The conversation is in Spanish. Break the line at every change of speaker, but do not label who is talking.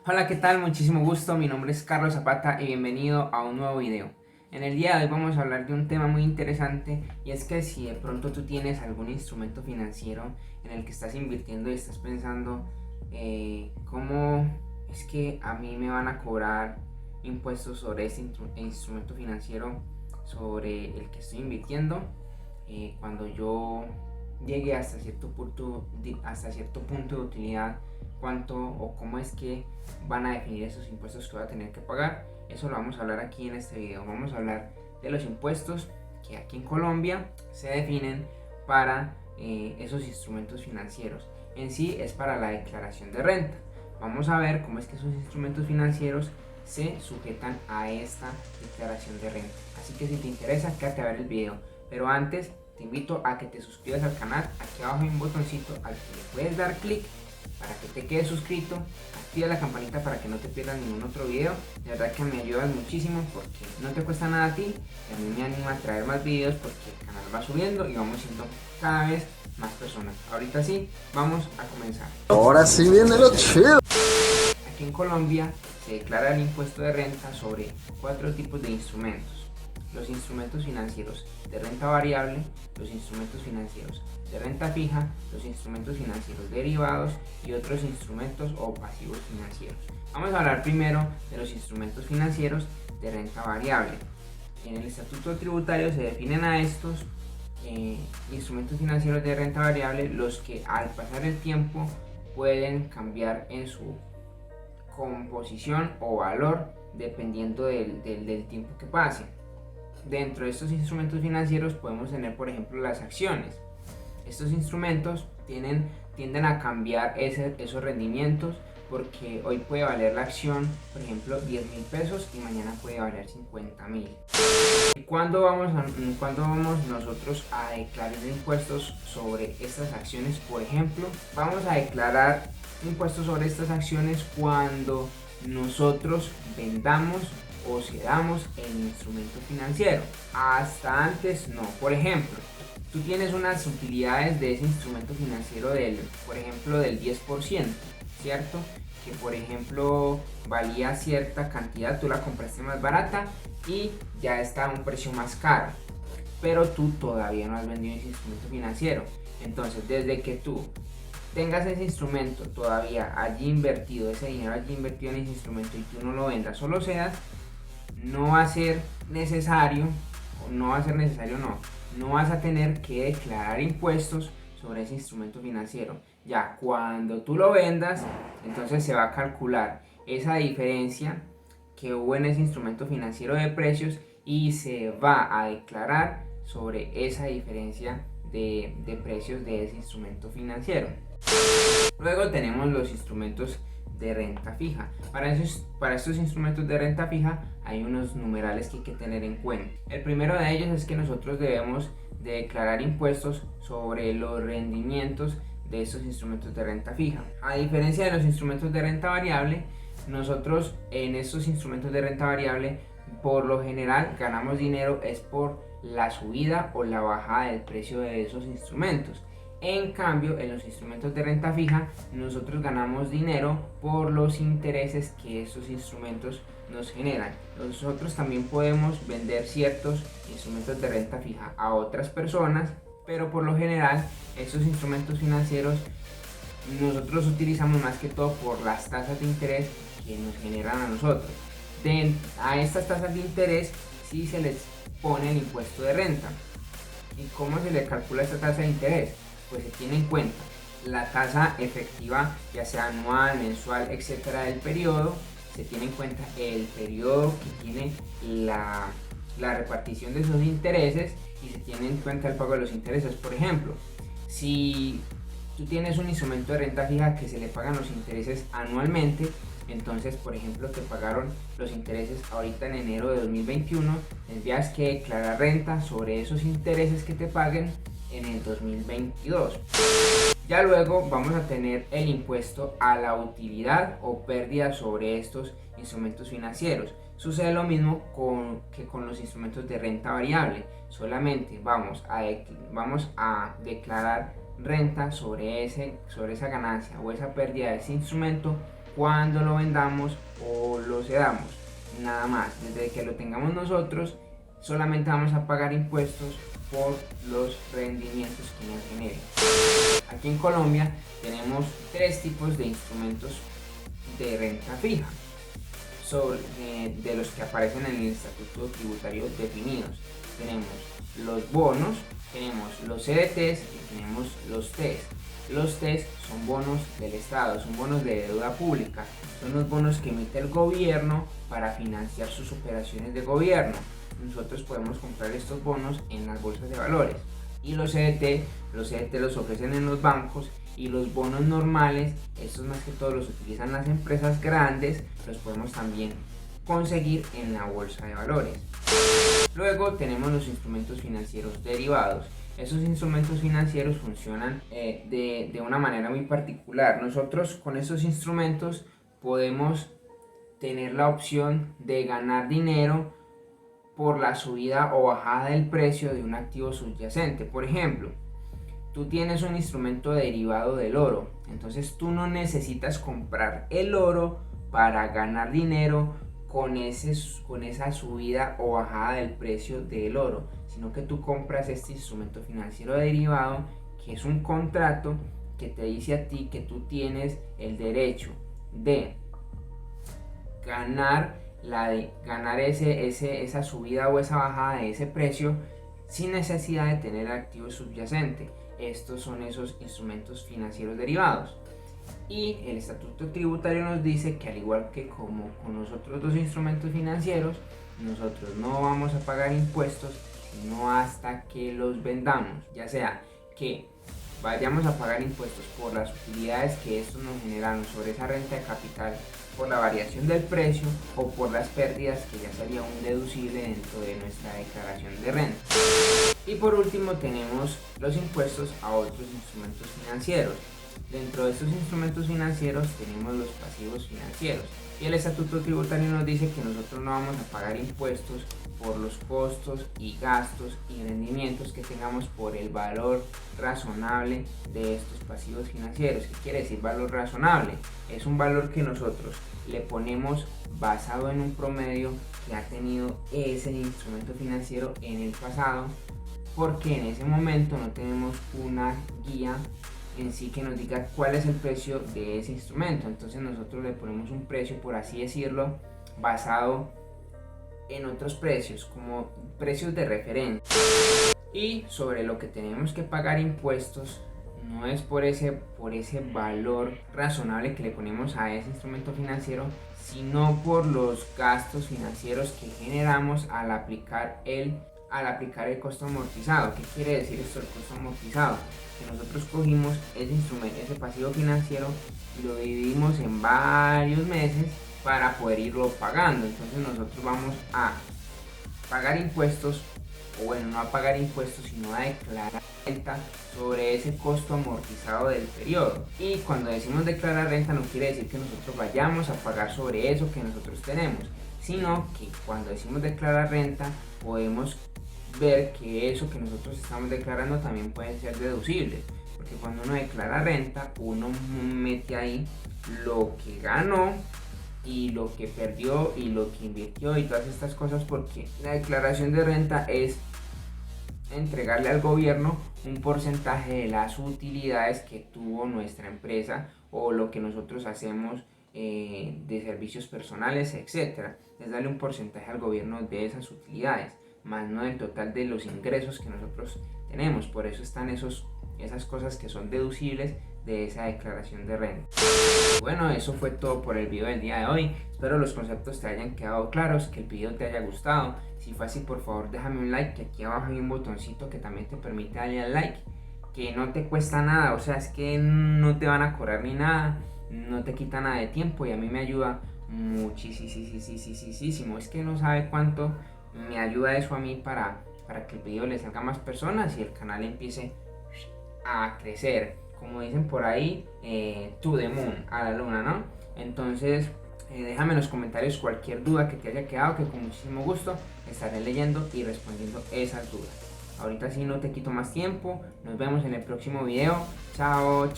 Hola, ¿qué tal? Muchísimo gusto, mi nombre es Carlos Zapata y bienvenido a un nuevo video. En el día de hoy vamos a hablar de un tema muy interesante y es que si de pronto tú tienes algún instrumento financiero en el que estás invirtiendo y estás pensando cómo es que a mí me van a cobrar impuestos sobre este instrumento financiero sobre el que estoy invirtiendo, cuando yo llegue hasta cierto punto de utilidad, cuánto o cómo es que van a definir esos impuestos que voy a tener que pagar. Eso lo vamos a hablar aquí en este video. Vamos a hablar de los impuestos que aquí en Colombia se definen para esos instrumentos financieros. En sí es para la declaración de renta. Vamos a ver cómo es que esos instrumentos financieros se sujetan a esta declaración de renta. Así que si te interesa, quédate a ver el video. Pero antes te invito a que te suscribas al canal. Aquí abajo hay un botoncito al que le puedes dar clic para que te quedes suscrito. Activa la campanita para que no te pierdas ningún otro video. De verdad que me ayudas muchísimo porque no te cuesta nada a ti y a mí me anima a traer más videos porque el canal va subiendo y vamos siendo cada vez más personas. Ahorita sí, vamos a comenzar.
Ahora sí viene lo chido.
Aquí en Colombia se declara el impuesto de renta sobre 4 tipos de instrumentos: los instrumentos financieros de renta variable, los instrumentos financieros de renta fija, los instrumentos financieros derivados y otros instrumentos o pasivos financieros. Vamos a hablar primero de los instrumentos financieros de renta variable. En el estatuto tributario se definen a estos instrumentos financieros de renta variable los que al pasar el tiempo pueden cambiar en su composición o valor dependiendo del tiempo que pase. Dentro de estos instrumentos financieros podemos tener, por ejemplo, las acciones. Estos instrumentos tienden a cambiar esos rendimientos, porque hoy puede valer la acción, por ejemplo, 10.000 pesos y mañana puede valer 50.000. ¿Cuándo vamos nosotros a declarar impuestos sobre estas acciones? Por ejemplo, vamos a declarar impuestos sobre estas acciones cuando nosotros vendamos o cedamos el instrumento financiero. Hasta antes no. Por ejemplo, tú tienes unas utilidades de ese instrumento financiero por ejemplo, del 10%, ¿cierto? Que por ejemplo valía cierta cantidad, tú la compraste más barata y ya está a un precio más caro, pero tú todavía no has vendido ese instrumento financiero. Entonces, desde que tú tengas ese instrumento todavía allí invertido, ese dinero allí invertido en ese instrumento y tú no lo vendas, solo seas, no va a ser necesario, no vas a tener que declarar impuestos sobre ese instrumento financiero. Ya cuando tú lo vendas, entonces se va a calcular esa diferencia que hubo en ese instrumento financiero de precios y se va a declarar sobre esa diferencia de precios de ese instrumento financiero. Luego tenemos los instrumentos de renta fija. Para estos instrumentos de renta fija hay unos numerales que hay que tener en cuenta. El primero de ellos es que nosotros debemos de declarar impuestos sobre los rendimientos de estos instrumentos de renta fija. A diferencia de los instrumentos de renta variable, nosotros en estos instrumentos de renta variable por lo general ganamos dinero es por la subida o la bajada del precio de esos instrumentos. En cambio, en los instrumentos de renta fija, nosotros ganamos dinero por los intereses que estos instrumentos nos generan. Nosotros también podemos vender ciertos instrumentos de renta fija a otras personas, pero por lo general, estos instrumentos financieros nosotros utilizamos más que todo por las tasas de interés que nos generan a nosotros. A estas tasas de interés sí se les pone el impuesto de renta. ¿Y cómo se le calcula esta tasa de interés? Pues se tiene en cuenta la tasa efectiva, ya sea anual, mensual, etcétera, del periodo. Se tiene en cuenta el periodo que tiene la repartición de esos intereses y se tiene en cuenta el pago de los intereses. Por ejemplo, si tú tienes un instrumento de renta fija que se le pagan los intereses anualmente, entonces, por ejemplo, te pagaron los intereses ahorita en enero de 2021, tendrías que declarar renta sobre esos intereses que te paguen en el 2022. Ya luego vamos a tener el impuesto a la utilidad o pérdida sobre estos instrumentos financieros. Sucede lo mismo que con los instrumentos de renta variable. Solamente vamos a declarar renta sobre esa ganancia o esa pérdida de ese instrumento cuando lo vendamos o lo cedamos. Nada más, desde que lo tengamos nosotros, solamente vamos a pagar impuestos por los rendimientos que nos generen. Aquí en Colombia tenemos tres tipos de instrumentos de renta fija, de los que aparecen en el estatuto tributario definidos. Tenemos los bonos, tenemos los CDTs y tenemos los TES. Los TES son bonos del Estado, son bonos de deuda pública, son los bonos que emite el gobierno para financiar sus operaciones de gobierno. Nosotros podemos comprar estos bonos en las bolsas de valores. Y los CDT los ofrecen en los bancos, y los bonos normales, estos más que todo los utilizan las empresas grandes, los podemos también conseguir en la bolsa de valores. Luego tenemos los instrumentos financieros derivados. Esos instrumentos financieros funcionan de una manera muy particular. Nosotros con esos instrumentos podemos tener la opción de ganar dinero por la subida o bajada del precio de un activo subyacente. Por ejemplo, tú tienes un instrumento derivado del oro, entonces tú no necesitas comprar el oro para ganar dinero con esa subida o bajada del precio del oro, sino que tú compras este instrumento financiero derivado, que es un contrato que te dice a ti que tú tienes el derecho de ganar esa subida o esa bajada de ese precio sin necesidad de tener activo subyacente. Estos son esos instrumentos financieros derivados. Y el estatuto tributario nos dice que, al igual que como con los otros dos instrumentos financieros, nosotros no vamos a pagar impuestos sino hasta que los vendamos, ya sea que vayamos a pagar impuestos por las utilidades que estos nos generaron sobre esa renta de capital, por la variación del precio o por las pérdidas, que ya sería un deducible dentro de nuestra declaración de renta. Y por último tenemos los impuestos a otros instrumentos financieros. Dentro de estos instrumentos financieros tenemos los pasivos financieros, y el estatuto tributario nos dice que nosotros no vamos a pagar impuestos por los costos y gastos y rendimientos que tengamos por el valor razonable de estos pasivos financieros. ¿Qué quiere decir valor razonable? Es un valor que nosotros le ponemos basado en un promedio que ha tenido ese instrumento financiero en el pasado, porque en ese momento no tenemos una guía en sí que nos diga cuál es el precio de ese instrumento. Entonces nosotros le ponemos un precio, por así decirlo, basado en otros precios, como precios de referencia. Y sobre lo que tenemos que pagar impuestos no es por ese valor razonable que le ponemos a ese instrumento financiero, sino por los gastos financieros que generamos al aplicar el costo amortizado. ¿Qué quiere decir esto del costo amortizado? Que nosotros cogimos ese instrumento, ese pasivo financiero, y lo dividimos en varios meses para poder irlo pagando. Entonces nosotros vamos a pagar impuestos, o bueno, no a pagar impuestos, sino a declarar renta sobre ese costo amortizado del periodo. Y cuando decimos declarar renta, no quiere decir que nosotros vayamos a pagar sobre eso que nosotros tenemos, sino que cuando decimos declarar renta, podemos ver que eso que nosotros estamos declarando también puede ser deducible, porque cuando uno declara renta, uno mete ahí lo que ganó y lo que perdió y lo que invirtió y todas estas cosas, porque la declaración de renta es entregarle al gobierno un porcentaje de las utilidades que tuvo nuestra empresa o lo que nosotros hacemos de servicios personales, etcétera. Es darle un porcentaje al gobierno de esas utilidades, más no del total de los ingresos que nosotros tenemos. Por eso están esas cosas que son deducibles de esa declaración de renta. Bueno, eso fue todo por el video del día de hoy. Espero los conceptos te hayan quedado claros, que el video te haya gustado. Si fue así, por favor déjame un like, que aquí abajo hay un botoncito que también te permite darle al like, que no te cuesta nada, o sea, es que no te van a cobrar ni nada, no te quita nada de tiempo, y a mí me ayuda muchísimo. Es que no sabe cuánto me ayuda eso a mí para que el video le salga a más personas y el canal empiece a crecer, como dicen por ahí, to the moon, a la luna, ¿no? Entonces déjame en los comentarios cualquier duda que te haya quedado, que con muchísimo gusto estaré leyendo y respondiendo esas dudas. Ahorita sí no te quito más tiempo, nos vemos en el próximo video. Chao.